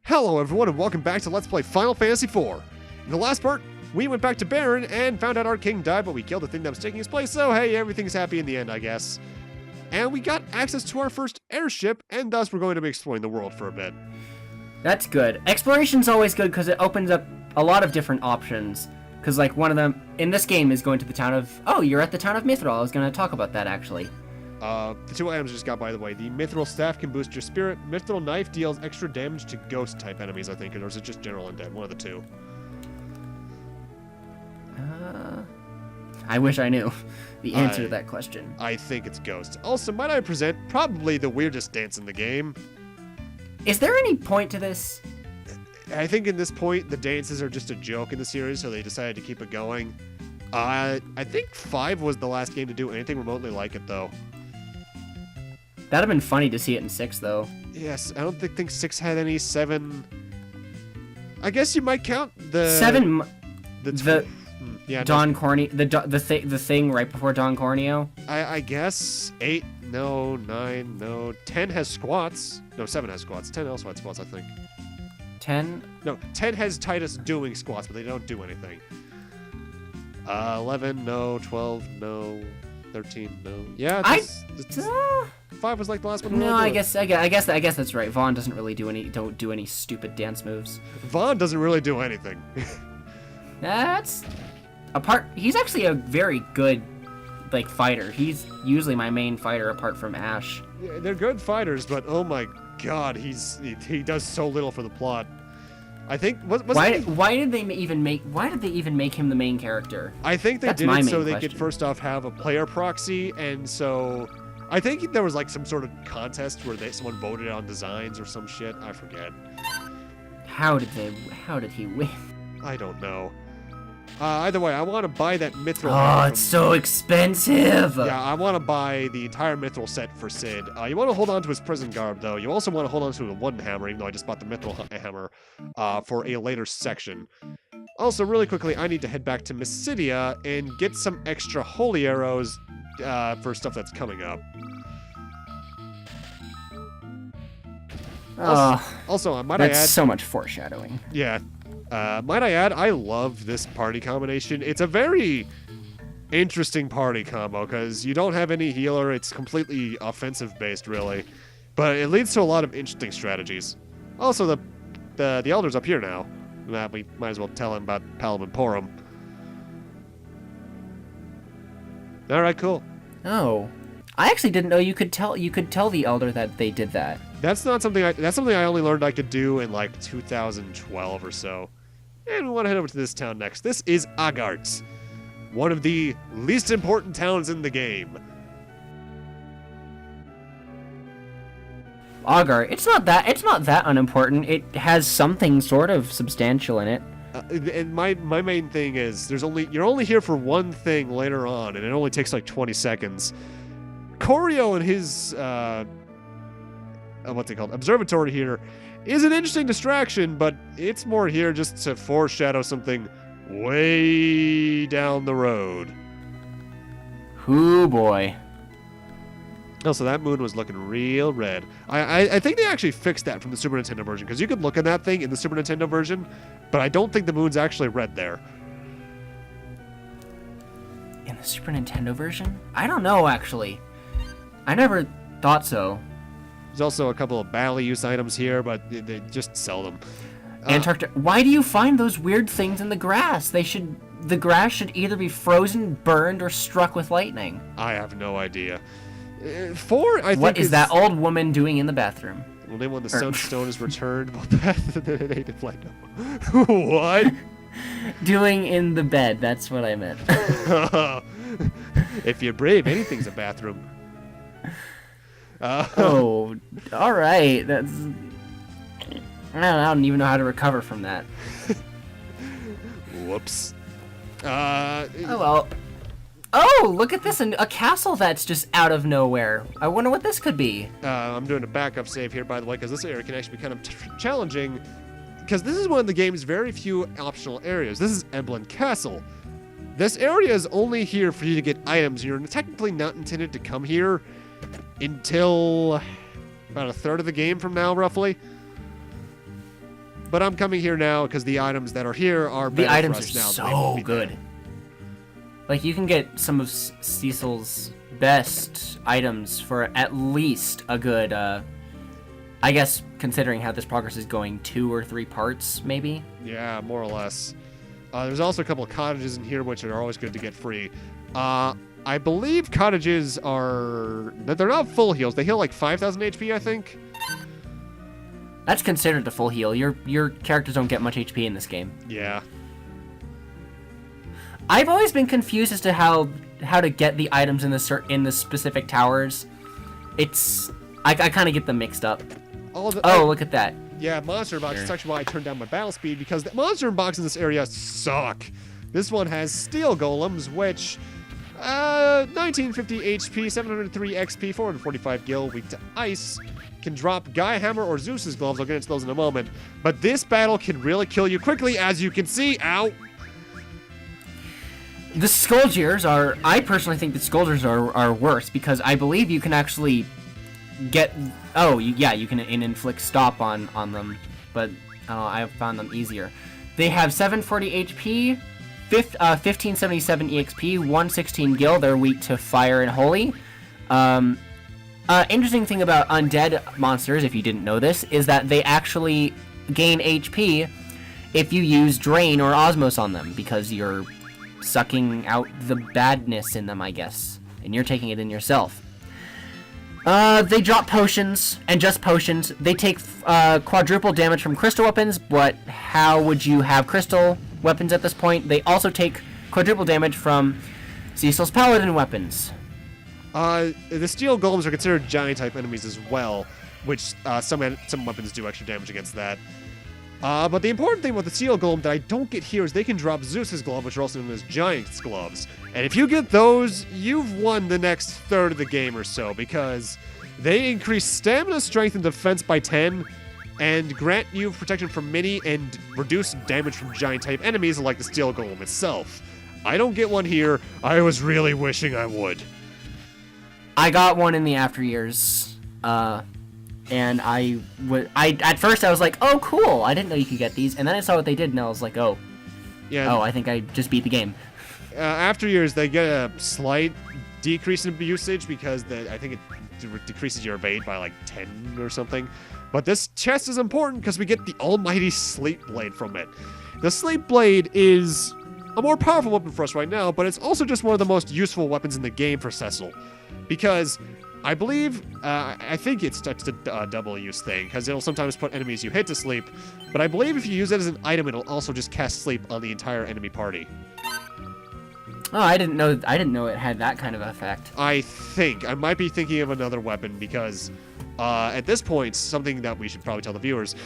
Hello everyone and welcome back to Let's Play Final Fantasy IV. In the last part, we went back to Baron and found out our king died, but we killed the thing that was taking his place, so hey, everything's happy in the end, I guess. And we got access to our first airship, and thus we're going to be exploring the world for a bit. That's good. Exploration's always good because it opens up a lot of different options. Because, like, one of them in this game is going to the town of... Oh, you're at the town of Mithril. I was going to talk about that, actually. The two items I just got, by the way. The Mithril Staff can boost your spirit. Mithril Knife deals extra damage to ghost-type enemies, I think, or is it just general undead? One of the two. I wish I knew the answer to that question. I think it's ghost. Also, might I present probably the weirdest dance in the game? Is there any point to this? I think in this point, the dances are just a joke in the series, so they decided to keep it going. I think 5 was the last game to do anything remotely like it, though. That'd have been funny to see it in 6, though. Yes, I don't think 6 had any. 7... I guess you might count the... 7... Yeah, Don Corneo... The thing right before Don Corneo? I guess. 8, no. 9, no. 10 has squats. No, 7 has squats. 10 also had squats, I think. 10? No, 10 has Titus doing squats, but they don't do anything. 11, no. 12, no. 13, no. Yeah, 5 was like the last one. No, I guess that's right. Vaughn doesn't really don't do any stupid dance moves. Vaughn doesn't really do anything. That's he's actually a very good fighter. He's usually my main fighter apart from Ash. Yeah, they're good fighters, but oh my god, he does so little for the plot. I think why did they even make him the main character? I think they did it so they could first off have a player proxy, and so I think there was like some sort of contest where someone voted on designs or some shit. I forget. How did he win? I don't know. Either way, I want to buy that Mithril. Oh, it's so expensive! Yeah, I want to buy the entire Mithril set for Sid. You want to hold on to his prison garb, though. You also want to hold on to the wooden hammer, even though I just bought the Mithril hammer for a later section. Also, really quickly, I need to head back to Mysidia and get some extra holy arrows for stuff that's coming up. Also, might I add... That's so much foreshadowing. Yeah. Might I add, I love this party combination. It's a very interesting party combo, because you don't have any healer. It's completely offensive-based, really. But it leads to a lot of interesting strategies. Also, the Elder's up here now. We might as well tell him about Palom and Porum. Alright, cool. Oh. I actually didn't know you could tell the Elder that they did that. That's something I only learned I could do in like 2012 or so. And we want to head over to this town next. This is Agart, one of the least important towns in the game. Agart, it's not that unimportant. It has something sort of substantial in it. And my main thing is you're only here for one thing later on, and it only takes like 20 seconds. Corio and his what's it called? Observatory here is an interesting distraction, but it's more here just to foreshadow something way down the road. Ooh boy. Also, that moon was looking real red. I think they actually fixed that from the Super Nintendo version, because you could look at that thing in the Super Nintendo version, but I don't think the moon's actually red there. In the Super Nintendo version? I don't know, actually. I never thought so. There's also a couple of battle use items here, but they just sell them. Antarctica. Why do you find those weird things in the grass? The grass should either be frozen, burned, or struck with lightning. I have no idea. 4, I think. What is that old woman doing in the bathroom? Well, then when the sunstone is returned, what? Doing in the bed. That's what I meant. If you're brave, anything's a bathroom. Oh, all right. That's. I don't even know how to recover from that. Whoops. Oh well. Oh, look at this! A castle that's just out of nowhere. I wonder what this could be. I'm doing a backup save here, by the way, because this area can actually be kind of challenging. Because this is one of the game's very few optional areas. This is Eblan Castle. This area is only here for you to get items. You're technically not intended to come here until about a third of the game from now, roughly. But I'm coming here now because the items that are here are better the items for us are now. so good. Like, you can get some of Cecil's best items for at least a good, I guess, considering how this progress is going, 2 or 3 parts, maybe? Yeah, more or less. There's also a couple of cottages in here, which are always good to get free. I believe cottages are... They're not full heals. They heal like 5,000 HP, I think. That's considered a full heal. Your characters don't get much HP in this game. Yeah. I've always been confused as to how to get the items in the specific towers. I kind of get them mixed up. Look at that. Yeah, monster box. That's actually why I turned down my battle speed, because the monster box in this area suck. This one has steel golems, which 1950 HP, 703 XP, 445 gil, weak to ice. Can drop Gaia Hammer or Zeus's gloves. I'll get into those in a moment. But this battle can really kill you quickly, as you can see. Ow. The Scourgers are... I personally think the Scourgers are worse, because I believe you can actually get... you can inflict stop on them, but I have found them easier. They have 740 HP, 1577 EXP, 116 gil. They're weak to fire and holy. Interesting thing about undead monsters, if you didn't know this, is that they actually gain HP if you use Drain or Osmos on them, because you're sucking out the badness in them, I guess, and you're taking it in yourself. They drop potions, and just potions. They take quadruple damage from crystal weapons, but how would you have crystal weapons at this point? They also take quadruple damage from Cecil's paladin weapons. The steel golems are considered giant-type enemies as well, which some weapons do extra damage against that. But the important thing with the steel golem that I don't get here is they can drop Zeus's glove, which are also known as Giant's gloves. And if you get those, you've won the next third of the game or so, because they increase stamina, strength, and defense by 10, and grant you protection from mini and reduce damage from giant-type enemies like the steel golem itself. I don't get one here. I was really wishing I would. I got one in the after years, and at first I was like, oh, cool, I didn't know you could get these, and then I saw what they did, and I was like, I think I just beat the game. After years, they get a slight decrease in usage, because I think it decreases your evade by like 10 or something, but this chest is important because we get the almighty Sleep Blade from it. The Sleep Blade is a more powerful weapon for us right now, but it's also just one of the most useful weapons in the game for Cecil. Because I believe, I think it's a double use thing, because it'll sometimes put enemies you hit to sleep, but I believe if you use it as an item, it'll also just cast sleep on the entire enemy party. Oh, I didn't know it had that kind of effect. I might be thinking of another weapon, because at this point, something that we should probably tell the viewers,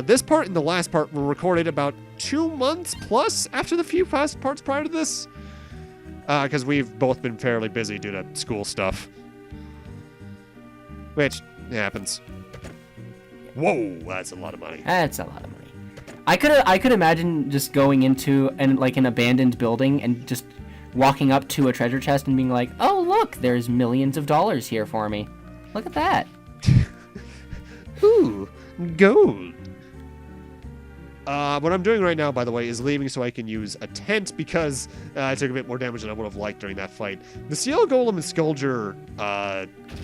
this part and the last part were recorded about 2 months plus after the few past parts prior to this. Because we've both been fairly busy due to school stuff. Which happens. Whoa, that's a lot of money. That's a lot of money. I could imagine just going into an abandoned building and just walking up to a treasure chest and being like, oh, look, there's millions of dollars here for me. Look at that. Ooh, gold. What I'm doing right now, by the way, is leaving so I can use a tent, because I took a bit more damage than I would have liked during that fight. The Steel Golem and Scourger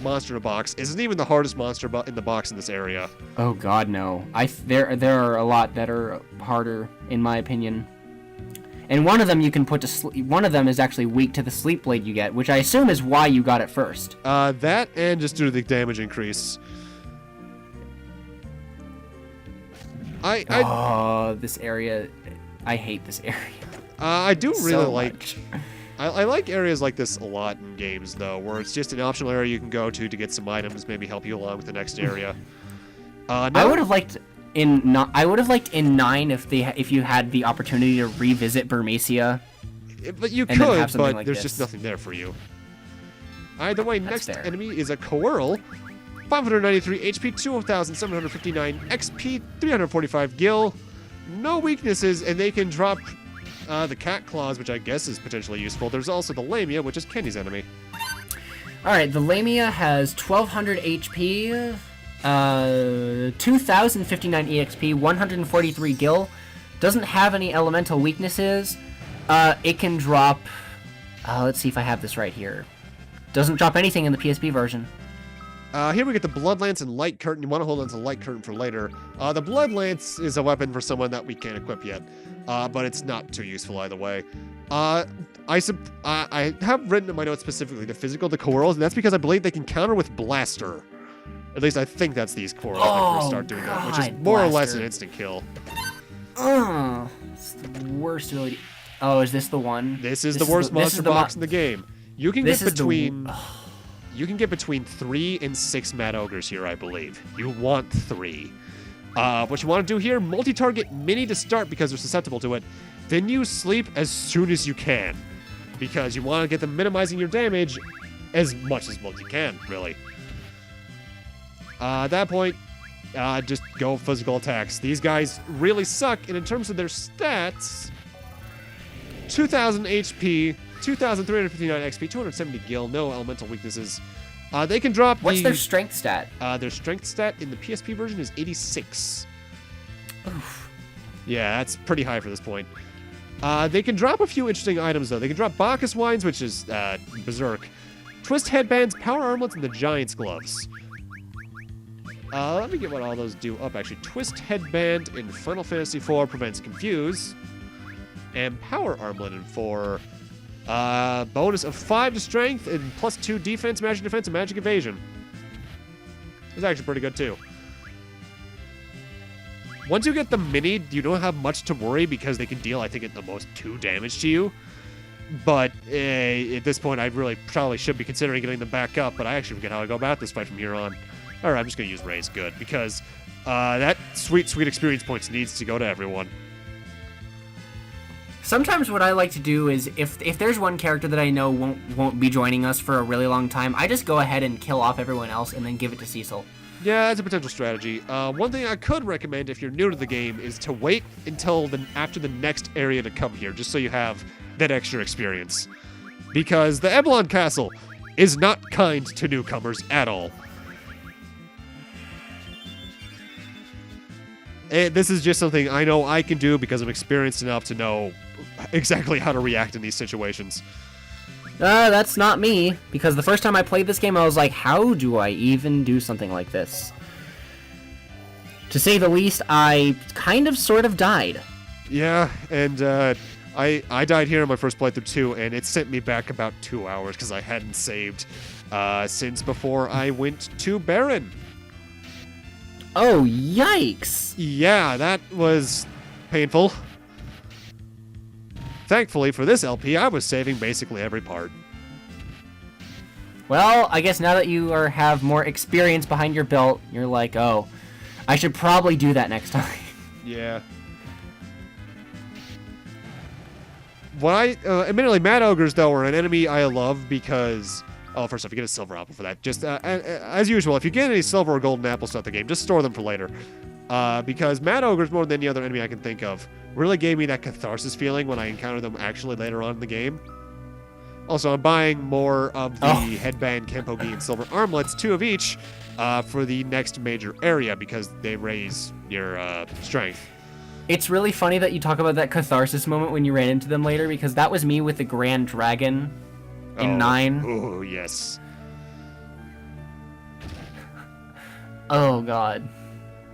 monster in a box isn't even the hardest monster in the box in this area. Oh God, no. There are a lot that are harder, in my opinion. And one of them you can put to sleep. One of them is actually weak to the Sleep Blade you get, which I assume is why you got it first. That and just due to the damage increase. This area. I hate this area. I do really like... Much. I like areas like this a lot in games, though, where it's just an optional area you can go to get some items, maybe help you along with the next area. I would have liked in 9 if you had the opportunity to revisit Burmecia. But you could, but there's just nothing there for you. Either way, next enemy is a Coeurl. 593 HP, 2,759 XP, 345 gil. No weaknesses, and they can drop the cat claws, which I guess is potentially useful. There's also the Lamia, which is Kenny's enemy. Alright, the Lamia has 1,200 HP, 2059 EXP, 143 gil. Doesn't have any elemental weaknesses. It can drop... let's see if I have this right here. Doesn't drop anything in the PSP version. Here we get the Blood Lance and Light Curtain. You want to hold on to Light Curtain for later. The Blood Lance is a weapon for someone that we can't equip yet, but it's not too useful either way. I have written in my notes specifically the physical, the Quarrels, and that's because I believe they can counter with Blaster. At least I think that's these Quarrels that can start doing that, which is more or less an instant kill. It's the worst ability. Oh, is this the one? This is the worst monster box in the game. You can get between... You can get between 3 and 6 Mad Ogres here, I believe. You want 3. What you want to do here, multi-target Mini to start because they're susceptible to it. Then you sleep as soon as you can. Because you want to get them minimizing your damage as much as you can, really. At that point, just go physical attacks. These guys really suck, and in terms of their stats, 2,000 HP, 2,359 XP, 270 gil, no elemental weaknesses. They can drop. What's their strength stat? Their strength stat in the PSP version is 86. Oof. Yeah, that's pretty high for this point. They can drop a few interesting items, though. They can drop Bacchus Wines, which is Berserk, Twist Headbands, Power Armlets, and the Giant's Gloves. Let me get what all those do up, actually. Twist Headband in Final Fantasy IV prevents Confuse, and Power Armlet in 4... bonus of 5 to strength and +2 defense, and magic evasion. It's actually pretty good too. Once you get the mini, you don't have much to worry because they can deal, I think, at the most 2 damage to you. But at this point, I really probably should be considering getting them back up, but I actually forget how I go about this fight from here on. Alright, I'm just going to use Raise Good because that sweet, sweet experience points needs to go to everyone. Sometimes what I like to do is, if there's one character that I know won't be joining us for a really long time, I just go ahead and kill off everyone else and then give it to Cecil. Yeah, that's a potential strategy. One thing I could recommend if you're new to the game is to wait until after the next area to come here, just so you have that extra experience. Because the Eblan Castle is not kind to newcomers at all. This is just something I know I can do because I'm experienced enough to know exactly how to react in these situations. That's not me, because the first time I played this game, I was like, how do I even do something like this? To say the least, I kind of sort of died. Yeah, and I died here in my first playthrough too, and it sent me back about 2 hours because I hadn't saved since before I went to Baron. Oh, yikes! Yeah, that was painful. Thankfully for this LP, I was saving basically every part. Well, I guess now that you have more experience behind your belt, you're like, oh, I should probably do that next time. Yeah. Admittedly, Mad Ogres, though, are an enemy I love because... Oh, first off, you get a silver apple for that. Just, as usual, if you get any silver or golden apples throughout the game, just store them for later. Because Mad Ogres, more than any other enemy I can think of, really gave me that catharsis feeling when I encountered them actually later on in the game. Also, I'm buying more of the Headband, Kenpogi, and Silver Armlets, 2 of each, for the next major area because they raise your strength. It's really funny that you talk about that catharsis moment when you ran into them later, because that was me with the Grand Dragon in 9. Oh, yes. Oh, God.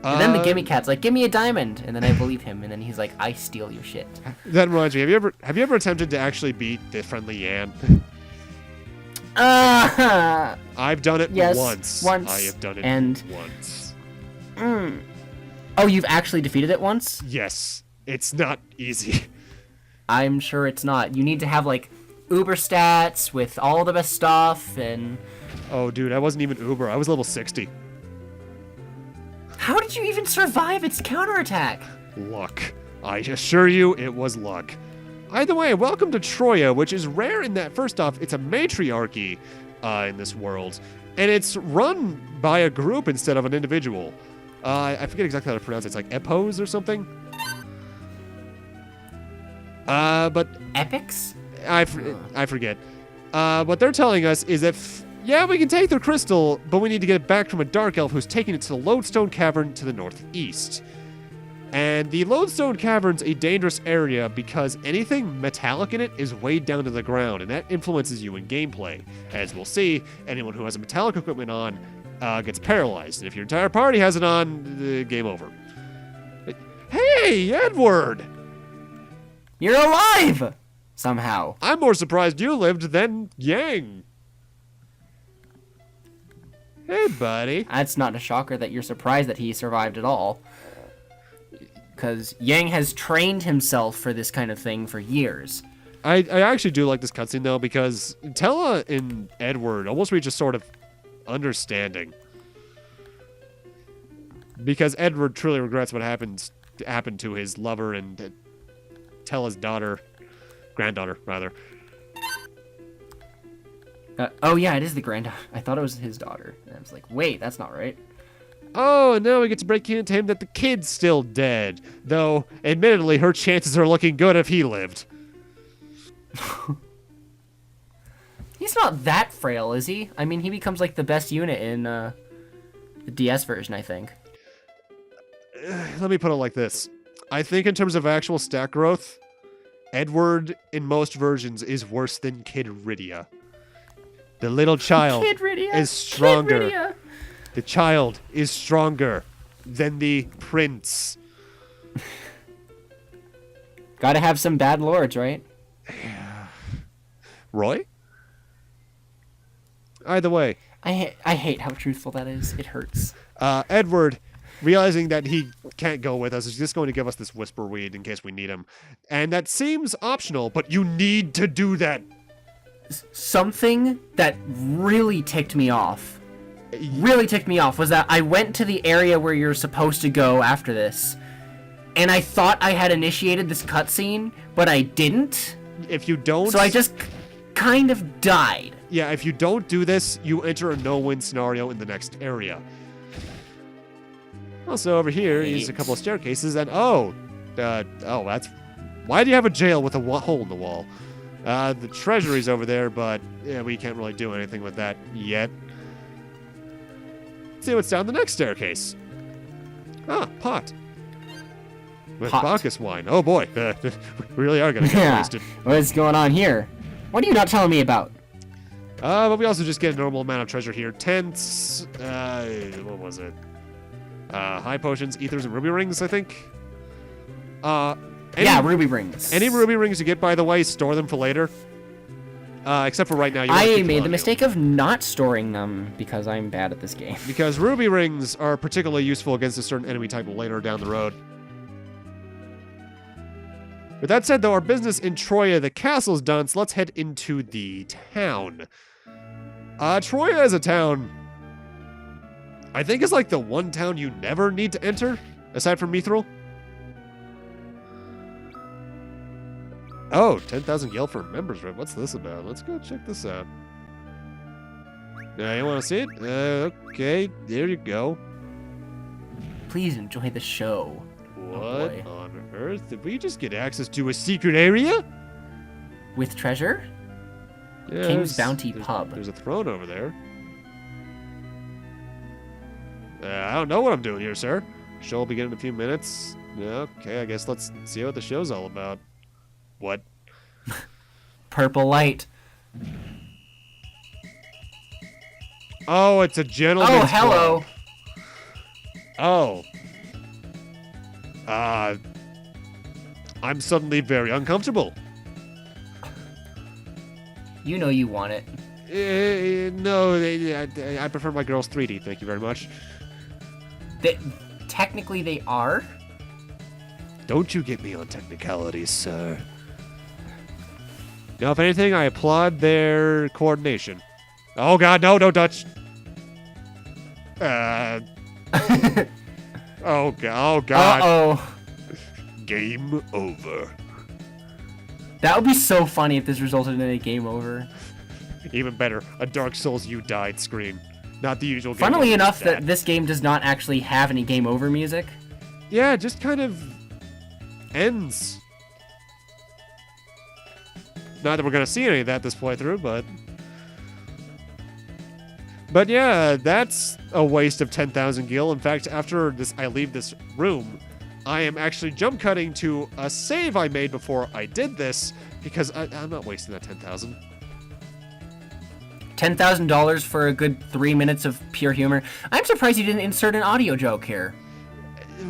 And then the Gimme Cat's like, give me a diamond, and then I believe him, and then he's like, I steal your shit. That reminds me, have you ever attempted to actually beat the friendly Yan? I've done it once. I have done it once. Oh, you've actually defeated it once? Yes. It's not easy. I'm sure it's not. You need to have, like, Uber stats with all the best stuff, and... Oh, dude, I wasn't even Uber. I was level 60. How did you even survive its counterattack? Luck. I assure you, it was luck. Either way, welcome to Troia, which is rare in that, first off, it's a matriarchy in this world, and it's run by a group instead of an individual. I forget exactly how to pronounce it. It's like Epos or something. But... Epics? I forget. What they're telling us is if Yeah, we can take their crystal, but we need to get it back from a dark elf who's taking it to the Lodestone Cavern to the northeast. And the Lodestone Cavern's a dangerous area because anything metallic in it is weighed down to the ground, and that influences you in gameplay. As we'll see, anyone who has a metallic equipment on gets paralyzed, and if your entire party has it on, game over. Hey, Edward! You're alive! Somehow. I'm more surprised you lived than Yang. Hey, buddy. That's not a shocker that you're surprised that he survived at all. Because Yang has trained himself for this kind of thing for years. I actually do like this cutscene, though, because Tella and Edward almost reach a sort of understanding. Because Edward truly regrets what happened to his lover and Tella's granddaughter, rather. Oh, yeah, it is the granddaughter. I thought it was his daughter. And I was like, wait, that's not right. Oh, and now we get to break in to him that the kid's still dead. Though, admittedly, her chances are looking good if he lived. He's not that frail, is he? I mean, he becomes, like, the best unit in the DS version, I think. Let me put it like this. I think in terms of actual stat growth, Edward in most versions is worse than Kid Rydia. The little child is stronger. The child is stronger than the prince. Gotta have some bad lords, right? Roy? Either way. I hate how truthful that is. It hurts. Edward, realizing that he can't go with us, is just going to give us this whisper weed in case we need him. And that seems optional, but you need to do that. Something that really ticked me off was that I went to the area where you're supposed to go after this, and I thought I had initiated this cutscene, but I didn't. If you don't... So I just kind of died. Yeah, if you don't do this, you enter a no-win scenario in the next area. Also, over here is a couple of staircases, and that's... Why do you have a jail with a hole in the wall? The treasury's over there, but yeah, we can't really do anything with that yet. Let's see what's down the next staircase. Ah, pot. With Bacchus wine. Oh boy, we really are gonna get wasted. What's going on here? What are you not telling me about? But we also just get a normal amount of treasure here. Tents, what was it? High potions, ethers, and ruby rings, I think. Ruby rings. Any ruby rings you get, by the way, store them for later. Except for right now. I made the mistake of not storing them because I'm bad at this game. Because ruby rings are particularly useful against a certain enemy type later down the road. With that said, though, our business in Troia, the castle's done, so let's head into the town. Troia is a town... I think it's like the one town you never need to enter, aside from Mithril. Oh, 10,000 Gel for members, right? What's this about? Let's go check this out. You want to see it? Okay, there you go. Please enjoy the show. What on earth? Did we just get access to a secret area? With treasure? Yeah, King's Bounty Pub. There's a throne over there. I don't know what I'm doing here, sir. Show will begin in a few minutes. Okay, I guess let's see what the show's all about. What? Purple light. Oh, it's a gentleman's club. Hello. Oh. I'm suddenly very uncomfortable. You know you want it. No, I prefer my girls 3D, thank you very much. Technically they are. Don't you get me on technicalities, sir. Now, if anything, I applaud their coordination. Oh god, no, don't touch. Oh god. Uh-oh. Game over. That would be so funny if this resulted in a game over. Even better, a Dark Souls you died screen. Not the usual game. Funnily enough, that this game does not actually have any game over music. Yeah, it just kind of ends. Not that we're going to see any of that this playthrough, but... But yeah, that's a waste of 10,000 gil. In fact, after I leave this room, I am actually jump cutting to a save I made before I did this, because I'm not wasting that 10,000. $10,000 for a good 3 minutes of pure humor. I'm surprised you didn't insert an audio joke here.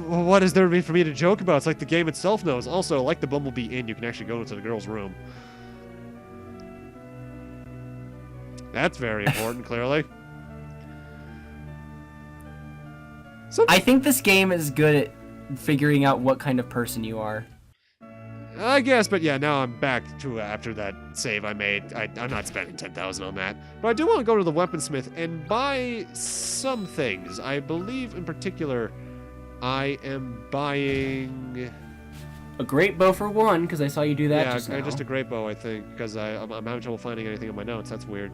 Well, what is there for me to joke about? It's like the game itself knows. Also, like the Bumblebee Inn, you can actually go into the girl's room. That's very important, clearly. I think this game is good at figuring out what kind of person you are. I guess, but yeah, now I'm back to after that save I made. I'm not spending 10,000 on that. But I do want to go to the weaponsmith and buy some things. I believe in particular I am buying... A great bow for one, because I saw you do that just now. Yeah, just a great bow, I think, because I'm having trouble finding anything in my notes. That's weird.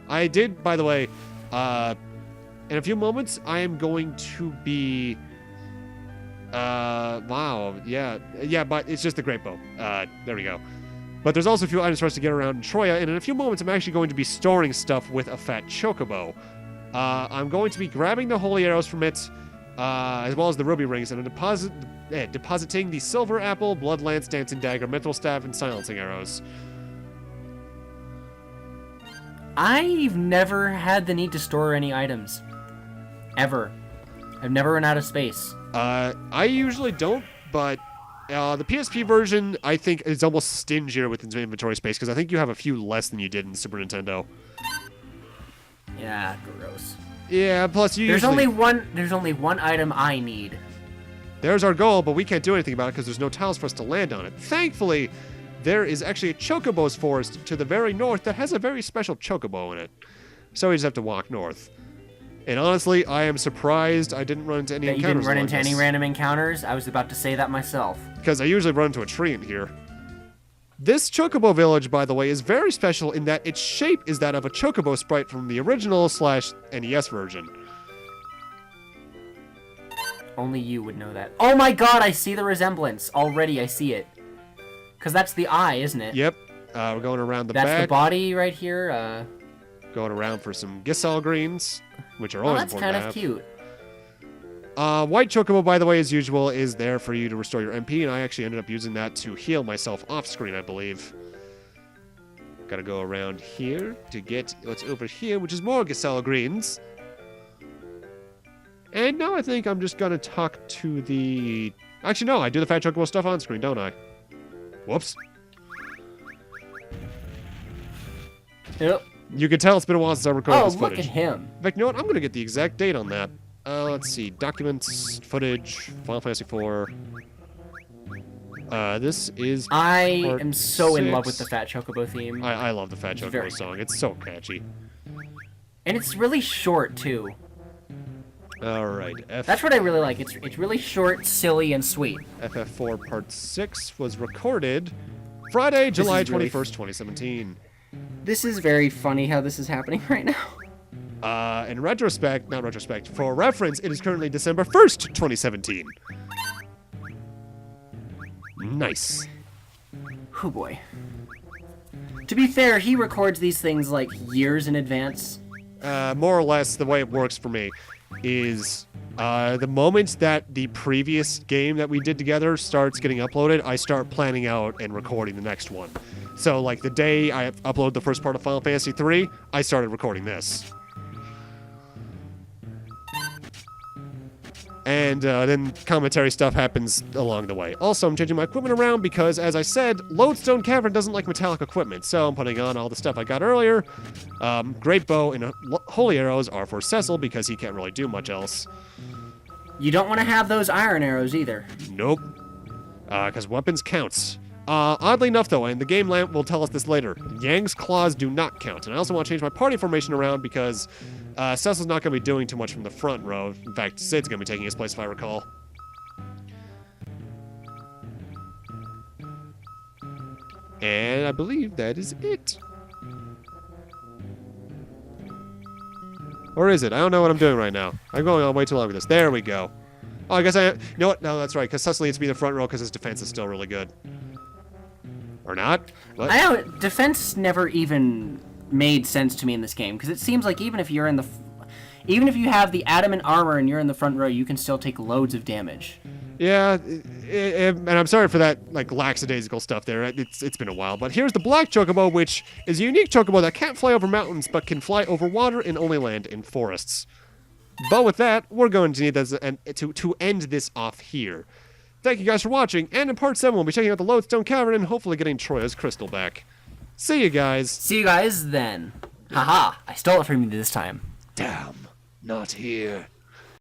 I did, by the way, in a few moments, I am going to be... wow, yeah, but it's just a great bow. There we go. But there's also a few items for us to get around in Troia, and in a few moments, I'm actually going to be storing stuff with a fat chocobo. I'm going to be grabbing the holy arrows from it, as well as the ruby rings, and I'm depositing the silver apple, blood lance, dancing dagger, mental staff, and silencing arrows. I've never had the need to store any items. Ever. I've never run out of space. I usually don't, but the PSP version, I think, is almost stingier with its inventory space, because I think you have a few less than you did in Super Nintendo. Yeah, gross. Yeah, plus you There's only one item I need. There's our goal, but we can't do anything about it because there's no tiles for us to land on it. Thankfully, there is actually a chocobo's forest to the very north that has a very special chocobo in it. So we just have to walk north. And honestly, I am surprised I didn't run into any encounters. You didn't run into any random encounters? I was about to say that myself. Because I usually run into a tree in here. This chocobo village, by the way, is very special in that its shape is that of a chocobo sprite from the original /NES version. Only you would know that. Oh my god, I see the resemblance. Already, I see it. Because that's the eye, isn't it? Yep. We're going around the back. That's the body right here. Going around for some Giselle greens, which are always important to have. That's kind of cute. White chocobo, by the way, as usual, is there for you to restore your MP, and I actually ended up using that to heal myself off screen, I believe. Gotta go around here to get what's over here, which is more Giselle greens. And now I think I'm just gonna talk to the... Actually, no, I do the fat chocobo stuff on screen, don't I? Whoops. Yep. You can tell it's been a while since I recorded this footage. Oh, look at him. In fact, you know what? I'm gonna get the exact date on that. Let's see. Documents, footage, Final Fantasy IV. This is I am so 6. In love with the Fat Chocobo theme. I love the Fat Chocobo song. It's so catchy. And it's really short, too. Alright. That's what I really like. It's really short, silly, and sweet. FF4 Part 6 was recorded Friday, July 21st, 2017. This is very funny how this is happening right now. In retrospect, not retrospect, for reference, it is currently December 1st, 2017. Nice. Oh boy. To be fair, he records these things like years in advance. More or less, the way it works for me is the moment that the previous game that we did together starts getting uploaded, I start planning out and recording the next one. So, like, the day I uploaded the first part of Final Fantasy III, I started recording this. And then commentary stuff happens along the way. Also, I'm changing my equipment around because, as I said, Lodestone Cavern doesn't like metallic equipment, so I'm putting on all the stuff I got earlier. Great Bow and Holy Arrows are for Cecil because he can't really do much else. You don't want to have those iron arrows either. Nope. Because weapons counts. Oddly enough, though, and the game lamp will tell us this later, Yang's claws do not count. And I also want to change my party formation around because Cecil's not going to be doing too much from the front row. In fact, Sid's going to be taking his place, if I recall. And I believe that is it. Or is it? I don't know what I'm doing right now. I'm going on way too long with this. There we go. Oh, I guess you know what? No, that's right, because Cecil needs to be in the front row because his defense is still really good. Or not? What? Defense never even made sense to me in this game, because it seems like even if you have the adamant armor and you're in the front row, you can still take loads of damage. Yeah, and I'm sorry for that, like, lackadaisical stuff there. It's been a while. But here's the black chocobo, which is a unique chocobo that can't fly over mountains, but can fly over water and only land in forests. But with that, we're going to need this to end this off here. Thank you guys for watching, and in part 7, we'll be checking out the Lodestone Cavern and hopefully getting Troia's crystal back. See you guys. See you guys then. Haha, I stole it from you this time. Damn, not here.